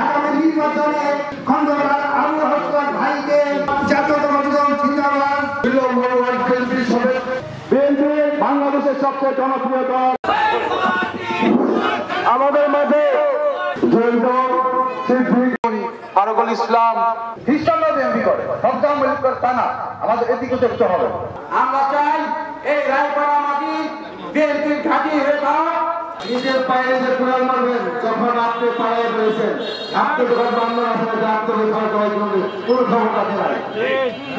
আগামী নির্বাচনে খন্দকার আবু হসরত ভাইকে জাতীয়তাবাদী দল জিন্দাবাদ। বিএনপি বাংলাদেশের সবচেয়ে জনপ্রিয় দল। আমাদের মাঝে ফারুকুল ইসলাম খ্রিস্টানরা বিএনপি করে, সবজাম করে তা না, আমাদের এদিকে দেখতে হবে। আমরা চাই এই রায়পাড়া মাটি বিএনপির ঘাঁটি হয়ে থাক। নিজের পায়ে যে কুড়াল মারবেন যখন আপনি পায়ে রয়েছেন, আপনি যখন বাংলার আসলে আত্মনির্ভর করার জন্য কোনো ক্ষমতা নেই।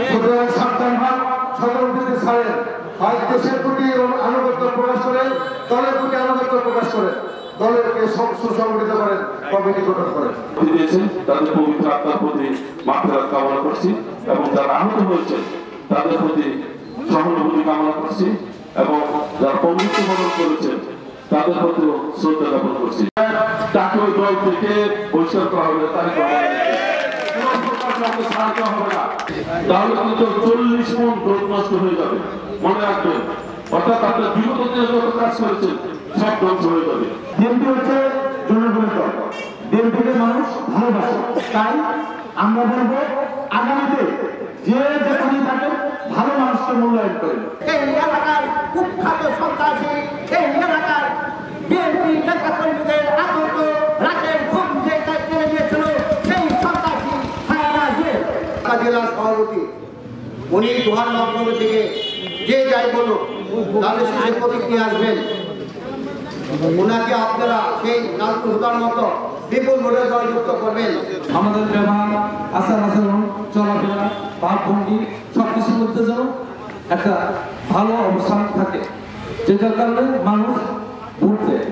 সুতরাং সাবধান হন, সতর্কতা ছাড়েন, হয় দেশের প্রতি আনুগত্য প্রকাশ করেন, দলের প্রতি আনুগত্য প্রকাশ করেন, দলেরকে সুসংগঠিত করেন, কমিটি গঠন করেন। তাদের পবিত্র আত্মার প্রতি মাগফিরাত কামনা করছি এবং যারা আহত হয়েছে তাদের প্রতি সহানুভূতি কামনা করছি এবং যারা পবিত্র বরণ করেছেন তাদের প্রতি শ্রদ্ধা জ্ঞাপন করছি। তাকে ওই দল থেকে বহিষ্কার করা হবে, তারিখ হবে না, তাহলে কিন্তু 40 মন ভোট নষ্ট হয়ে যাবে। মনে রাখবেন, অর্থাৎ আপনার বিগত দিনে যত কাজ করেছেন সব ধ্বংস হয়ে যাবে। বিএনপি হচ্ছে জনগণের দল, বিএনপিকে মানুষ ভালোবাসে। তাই আমরা বলবো আগামীতে যে যেখানে থাকে ভালো মানুষকে মূল্যায়ন করেন। এই এলাকার কুখ্যাত সন্ত্রাসী, এই এলাকার বিএনপি নেতাকর্মীদের আতঙ্ক রাতের ঘুম যে কেড়ে নিয়েছিল সেই সন্ত্রাসী জেলার সভাপতি উনি 2009 থেকে যে যাই বলুন তাদের শেষে প্রতিক্রিয়া আসবেন, ওনাকে আপনারা সেই নালকুল হুদার মতো বিপুল ভোটে জয়যুক্ত করবেন। আমাদের ব্যবহার, আচার আচরণ, চলাফেরা, ভাবভঙ্গি সবকিছুর মধ্যে যেন একটা ভালো অবস্থান থাকে, যেটার কারণে মানুষ ভোট দেয়।